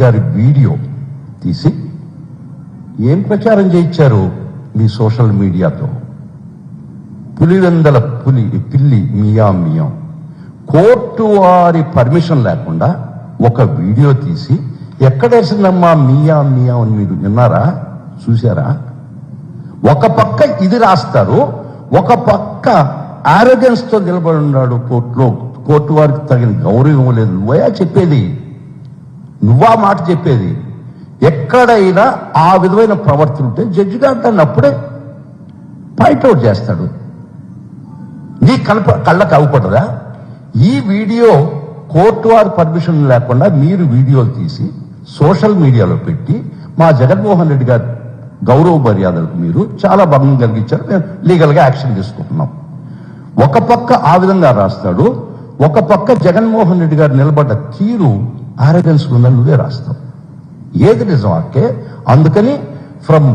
గారి వీడియో తీసి ఏం ప్రచారం చేయించారు మీ సోషల్ మీడియాతో? పులివెందల పిల్లి మియా మియా కోర్టు వారి పర్మిషన్ లేకుండా ఒక వీడియో తీసి ఎక్కడేసిందమ్మా మియా మియా అని మీరు విన్నారా, చూసారా? ఒక పక్క ఇది రాస్తారు, ఒక పక్క ఆరోగెన్స్ తో నిలబడి ఉన్నాడు కోర్టులో. కోర్టు వారికి తగిన గౌరవం లేదు. నువ్వయా చెప్పేది? నువ్వా మాట చెప్పేది? ఎక్కడైనా ఆ విధమైన ప్రవర్తన ఉంటే జడ్జి గారు దాన్ని అప్పుడే పాయింట్అవుట్ చేస్తాడు. నీ కళ్ళకు అవ్వకూడదా? ఈ వీడియో కోర్టు వారి పర్మిషన్ లేకుండా మీరు వీడియోలు తీసి సోషల్ మీడియాలో పెట్టి మా జగన్మోహన్ రెడ్డి గారి గౌరవ మర్యాదలకు మీరు చాలా భంగం కలిగించారు. మేము లీగల్గా యాక్షన్ తీసుకుంటున్నాం. ఒక పక్క ఆ విధంగా రాస్తాడు, ఒక పక్క జగన్మోహన్ రెడ్డి గారు నిలబడ్డ తీరు ఆరోగెన్స్ ఉందని నువ్వే రాస్తావు. ఏది నిజం అక్కే? అందుకని ఫ్రమ్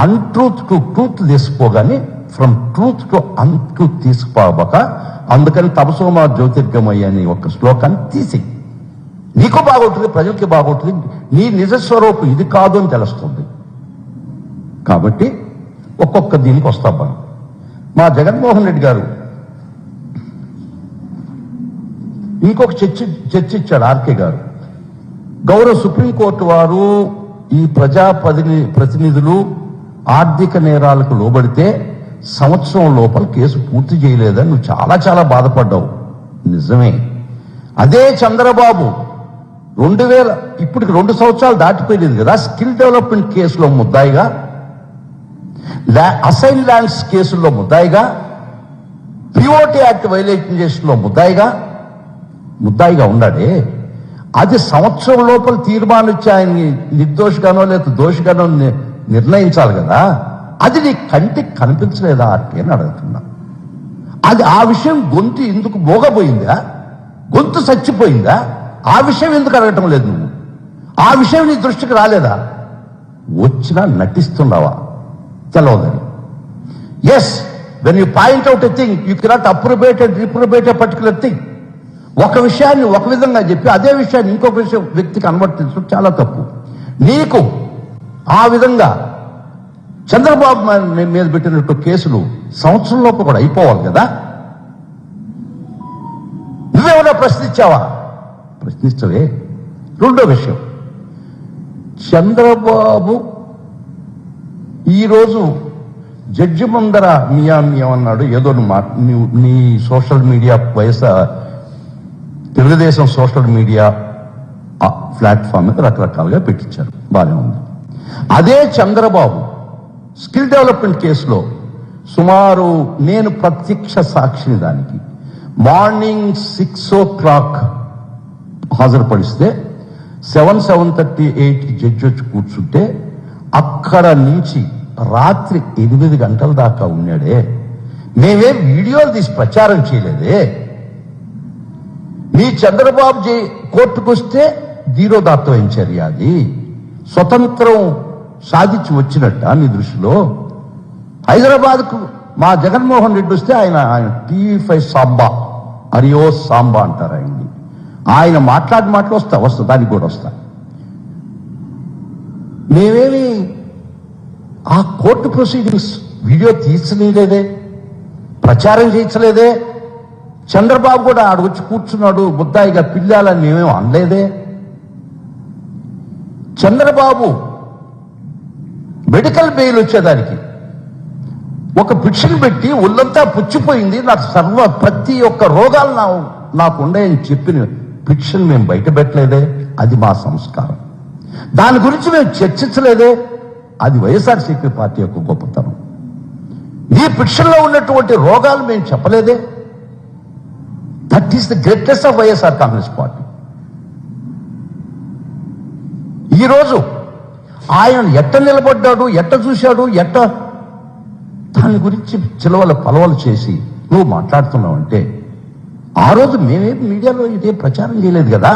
అన్ట్రూత్ టు ట్రూత్ తీసుకోగాని ఫ్రమ్ ట్రూత్ టు అన్ట్రూత్ తీసుకుపోక, అందుకని తపసోమా జ్యోతిర్గమయ్య అని ఒక శ్లోకాన్ని తీసి నీకు బాగుంటుంది, ప్రజలకి బాగుంటుంది, నీ నిజస్వరూపం ఇది కాదు అని తెలుస్తుంది. కాబట్టి ఒక్కొక్క దీనికి వస్తాం. మా జగన్మోహన్ రెడ్డి గారు ఇంకొక చర్చించాడు ఆర్కే గారు. గౌరవ సుప్రీంకోర్టు వారు ఈ ప్రతినిధులు ఆర్థిక నేరాలకు లోబడితే సంవత్సరం లోపల కేసు పూర్తి చేయలేదని నువ్వు చాలా చాలా బాధపడ్డావు. నిజమే. అదే చంద్రబాబు 2000 ఇప్పటికి 2 సంవత్సరాలు దాటిపోయింది కదా, స్కిల్ డెవలప్మెంట్ కేసులో ముద్దాయిగా, అసైన్ ల్యాండ్స్ కేసుల్లో ముద్దాయిగా, పిఓటి యాక్ట్ వైలేషన్ కేసులో ముద్దాయిగా ఉన్నాడే. అది సంవత్సరం లోపల తీర్మానం ఇచ్చి ఆయన్ని నిర్దోషిగానో లేదా దోషిగానో నిర్ణయించాలి కదా. అది నీ కంటికి కనిపించలేదా ఆర్కే అని అడుగుతున్నా. అది ఆ విషయం గొంతు ఎందుకు మోగబోయిందా? గొంతు చచ్చిపోయిందా? ఆ విషయం ఎందుకు అడగటం లేదు నువ్వు? ఆ విషయం నీ దృష్టికి రాలేదా? వచ్చినా నటిస్తున్నావా తెలవదని. Yes, when you point out a thing you cannot approbate and reprobate a particular thing. ఒక విషయాన్ని ఒక విధంగా చెప్పి అదే విషయాన్ని ఇంకొక వ్యక్తికి అనువర్తించడం చాలా తప్పు. నీకు ఆ విధంగా చంద్రబాబు మీద పెట్టినట్టు కేసులు సంవత్సరం లోపు కూడా అయిపోవాలి కదా. నువ్వేమైనా ప్రశ్నించావా? ప్రశ్నించవే. రెండో విషయం, చంద్రబాబు ఈరోజు జడ్జి ముందర మియా మియా అన్నాడు. ఏదో నీ social media Telugu Desam social media platform మీద రకరకాలుగా పెట్టించారు, బాగానే ఉంది. అదే చంద్రబాబు స్కిల్ డెవలప్మెంట్ కేసులో సుమారు నేను ప్రత్యక్ష సాక్షిని దానికి మార్నింగ్ 6 o'clock హాజరుపడిస్తే 7:38 జడ్జి వచ్చి కూర్చుంటే అక్కడ నుంచి రాత్రి 8 గంటల దాకా ఉన్నాడే. మేమే వీడియోలు తీసి ప్రచారం చేయలేదే. నీ చంద్రబాబు కోర్టుకు వస్తే ధీరోదాత్తమైన చర్య. అది స్వతంత్రం సాధించి వచ్చినట్ట నీ దృష్టిలో? హైదరాబాద్కు మా జగన్మోహన్ రెడ్డి వస్తే ఆయన టీవీ5 సాంబా, హరియో సాంబా అంటారు ఆయన్ని. ఆయన మాటలు వస్తా దానికి కూడా వస్తా. మేమేమి ఆ కోర్టు ప్రొసీడింగ్స్ వీడియో తీర్చలేదే, ప్రచారం చేయించలేదే. చంద్రబాబు కూడా ఆడొచ్చి కూర్చున్నాడు ముద్దాయిగా పిల్లాలని మేమేం అనలేదే. చంద్రబాబు మెడికల్ బెయిల్ వచ్చేదానికి ఒక పిటిషన్ పెట్టి ఒళ్ళంతా పుచ్చిపోయింది, నాకు ప్రతి ఒక్క రోగాలు నాకు ఉన్నాయని చెప్పిన పిటిషన్ మేము బయట పెట్టలేదే. అది మా సంస్కారం. దాని గురించి మేము చర్చించలేదే. అది వైఎస్ఆర్సీపీ పార్టీ యొక్క గొప్పతనం. ఈ పిటిషన్లో ఉన్నటువంటి రోగాలు మేము చెప్పలేదే. That is the greatness of YSR Congress party. ఈరోజు ఆయన ఎట్ట నిలబడ్డాడు, ఎట్ట చూశాడు, దాని గురించి చిలవల పలవలు చేసి నువ్వు మాట్లాడుతున్నావు. ఆ రోజు మేమేం మీడియాలో ఇదే ప్రచారం చేయలేదు కదా.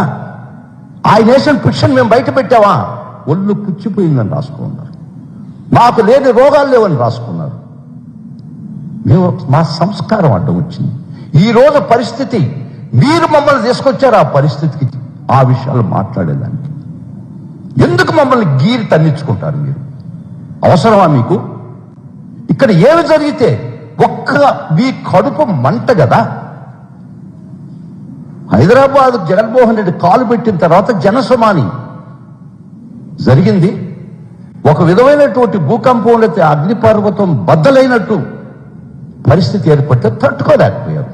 ఆయన వేసిన పిటిషన్ మేము బయట పెట్టావా? ఒళ్ళు పుచ్చిపోయిందని రాసుకున్నారు, మాకు లేని రోగాలు లేవని రాసుకున్నారు. మేము మా సంస్కారం అడ్డం వచ్చింది. ఈ రోజు పరిస్థితి మీరు మమ్మల్ని తీసుకొచ్చారు ఆ పరిస్థితికి, ఆ విషయాలు మాట్లాడేదానికి. ఎందుకు మమ్మల్ని గీరి తన్నించుకుంటారు మీరు? అవసరమా మీకు? ఇక్కడ ఏమి జరిగితే మీ కడుపు మంట కదా. హైదరాబాద్ జగన్మోహన్ రెడ్డి కాలు పెట్టిన తర్వాత జనసుమాని జరిగింది. ఒక విధమైనటువంటి భూకంపం లేకపోతే అగ్నిపర్వతం బద్దలైనట్టు పరిస్థితి ఏర్పడితే తట్టుకోలేకపోయారు.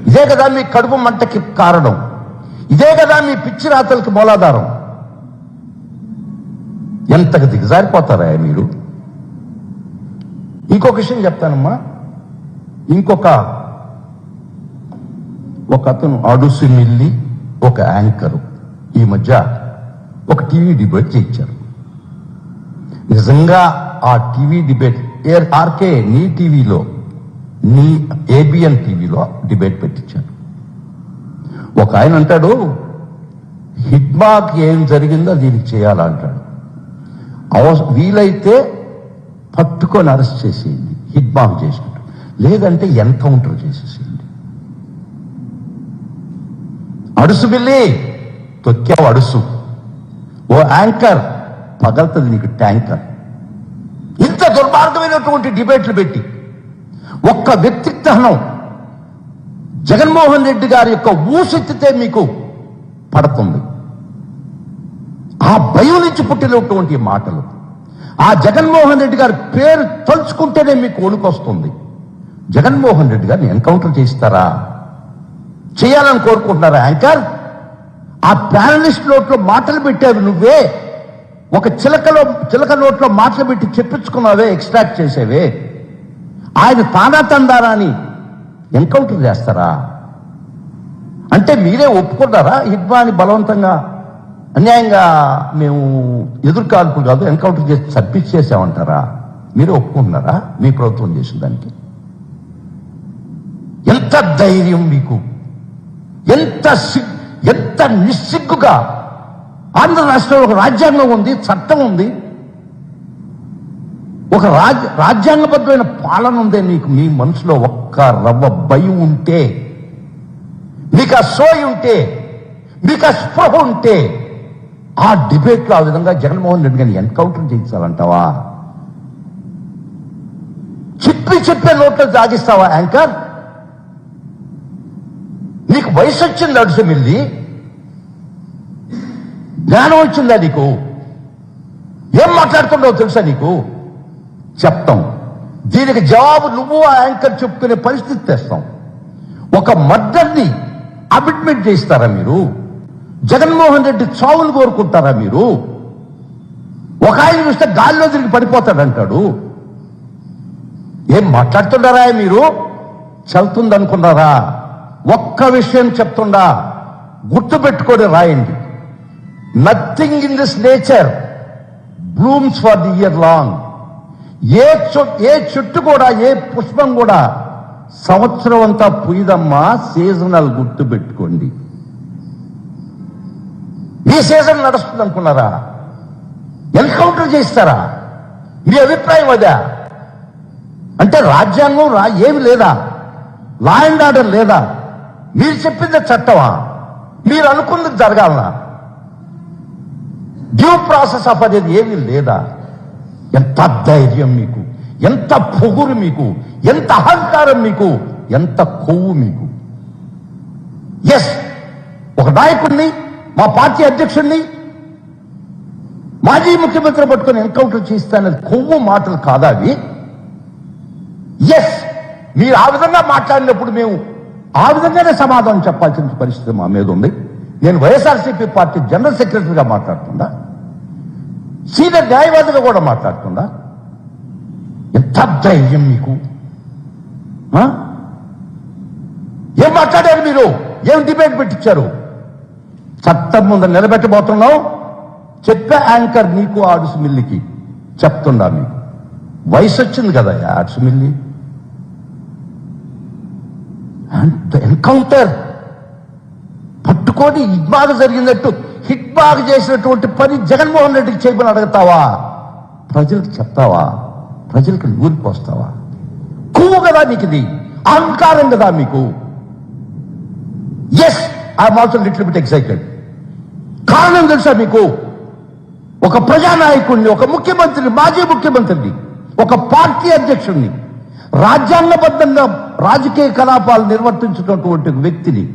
ఇదే కదా మీ కడుపు మంటకి కారణం. ఇదే కదా మీ పిచ్చి రాతలకి మూలాధారం. ఎంతకు దిగజారిపోతారా మీరు? ఇంకొక విషయం చెప్తానమ్మా. ఒక అతను అడుసు మిల్లి ఒక యాంకరు ఈ మధ్య ఒక టీవీ డిబేట్ చేయించారు. నిజంగా ఆ టీవీ డిబేట్ ఆర్కే నీ టీవీలో, నీ ఏబిఎన్ టీవీలో డిబేట్ పెట్టించారు. ఒక ఆయన అంటాడు, హిడ్మాకి ఏం జరిగిందో దీనికి చేయాలంటాడు. వీలైతే పట్టుకొని అరెస్ట్ చేసేయండి, హిడ్మాక్ చేసినట్టు. లేదంటే ఎన్కౌంటర్ చేసేసేయండి. అడుసు బిల్లి తొక్కావు అడుసు. ఓ యాంకర్ పగలుతుంది నీకు ట్యాంకర్. ఇంత దుర్మార్గమైనటువంటి డిబేట్లు పెట్టి ఒక్క వ్యక్తిత్వం జగన్మోహన్ రెడ్డి గారి యొక్క ఊసెత్తితే మీకు పడుతుంది. ఆ భయం నుంచి పుట్టినటువంటి మాటలు, ఆ జగన్మోహన్ రెడ్డి గారి పేరు తలుచుకుంటేనే మీకు వణుకొస్తుంది. జగన్మోహన్ రెడ్డి గారిని ఎన్కౌంటర్ చేస్తారా? చేయాలని కోరుకుంటున్నారా? ఆ ప్యానలిస్ట్ నోట్లో మాటలు పెట్టావు నువ్వే. ఒక చిలక నోట్లో మాటలు పెట్టి చెప్పించుకున్నావే, ఎక్స్ట్రాక్ట్ చేసేవే. ఆయన తానా తందారాని ఎన్కౌంటర్ చేస్తారా? అంటే మీరే ఒప్పుకున్నారా? హిడ్మాని బలవంతంగా అన్యాయంగా మేము ఎదురుకాల్పు కాదు ఎన్కౌంటర్ చేసి చంపించేసామంటారా? మీరే ఒప్పుకుంటున్నారా మీ ప్రభుత్వం చేసిన దానికి? ఎంత ధైర్యం మీకు! ఎంత నిస్సిగ్గుగా! ఆంధ్ర రాష్ట్రంలో ఒక రాజ్యాంగం ఉంది, చట్టం ఉంది, ఒక రాజ్యాంగబద్ధమైన పాలన ఉంది. మీ మనసులో ఒక్క రవ్వ భయం ఉంటే, మీకు ఆ సోయి ఉంటే, మీకు ఆ స్పృహ ఉంటే, ఆ డిబేట్లో ఆ విధంగా జగన్మోహన్ రెడ్డి గారిని ఎన్కౌంటర్ చేయించాలంటావా? చెప్పే నోట్లో జాగిస్తావా యాంకర్? నీకు వయసు వచ్చింది అడుసు మిల్లి, జ్ఞానం వచ్చిందా నీకు? ఏం మాట్లాడుతుండవు తెలుసా నీకు? చెప్తాం. దీనికి జవాబు నువ్వు ఆ యాంకర్ చెప్పుకునే పరిస్థితి తెస్తాం. ఒక మర్డర్ని అడ్మిట్ చేస్తారా మీరు? జగన్మోహన్ రెడ్డి చావులు కోరుకుంటారా మీరు? ఒక ఆయన చూస్తే గాల్లో తిరిగి పడిపోతాడంటాడు. ఏం మాట్లాడుతున్నారా మీరు? చల్తుందనుకున్నారా? ఒక్క విషయం చెప్తుండా, గుర్తుపెట్టుకొని రాయండి. Nothing in this nature blooms for the year long. ఏ చెట్టు కూడా, ఏ పుష్పం కూడా సంవత్సరం అంతా పుయ్యదమ్మా. సీజనల్ గుర్తు పెట్టుకోండి. ఈ సీజన్ నడుస్తుంది అనుకున్నారా? ఎన్కౌంటర్ చేస్తారా? మీ అభిప్రాయం అదా? అంటే రాజ్యాంగం ఏమి లేదా? లా అండ్ ఆర్డర్ లేదా? మీరు చెప్పింది చట్టమా? మీరు అనుకున్నది జరగాలనా? డ్యూ ప్రాసెస్ ఆఫ్ అనేది ఏమీ లేదా? ఎంత ధైర్యం మీకు! ఎంత పొగురు మీకు! ఎంత అహంకారం మీకు! ఎంత కొవ్వు మీకు! ఎస్, ఒక నాయకుడిని, మా పార్టీ అధ్యక్షుడిని, మాజీ ముఖ్యమంత్రి పట్టుకొని ఎన్కౌంటర్ చేస్తానని కొవ్వు మాటలు కాదా అవి? ఎస్, మీరు ఆ విధంగా మాట్లాడినప్పుడు మేము ఆ విధంగానే సమాధానం చెప్పాల్సిన పరిస్థితి మా మీద ఉంది. నేను వైఎస్ఆర్సీపీ పార్టీ జనరల్ సెక్రటరీగా మాట్లాడుతుందా, సీనియర్ న్యాయవాదిగా కూడా మాట్లాడుతుందా? ఎంత ధైర్యం మీకు! ఏం మాట్లాడారు మీరు? ఏం డిబేట్ పెట్టించారు? చట్టం ముందు నిలబెట్టబోతున్నావు. చెప్పే యాంకర్ నీకు ఆడుసు మిల్లికి చెప్తుండా? మీకు వయసు వచ్చింది కదా ఆడుసు మిల్లి. ఎన్కౌంటర్ పట్టుకొని హిడ్బాగ్ జరిగినట్టు హిడ్బాగ్ చేసినటువంటి పని జగన్మోహన్ రెడ్డికి చేయమని అడుగుతావా? ప్రజలకు చెప్తావా? ప్రజలకు నూరిపోస్తావా? కొవ్వు కదా మీకు ఇది, అహంకారం కదా మీకు. Yes, I'm also little bit excited. కారణం తెలుసా మీకు? ఒక ప్రజానాయకుడిని, ఒక ముఖ్యమంత్రిని, మాజీ ముఖ్యమంత్రిని, ఒక పార్టీ అధ్యక్షుడిని, రాజ్యాంగబద్ధంగా రాజకీయ కలాపాలు నిర్వర్తించినటువంటి వ్యక్తిని.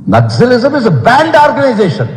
Naxalism is banned organisation.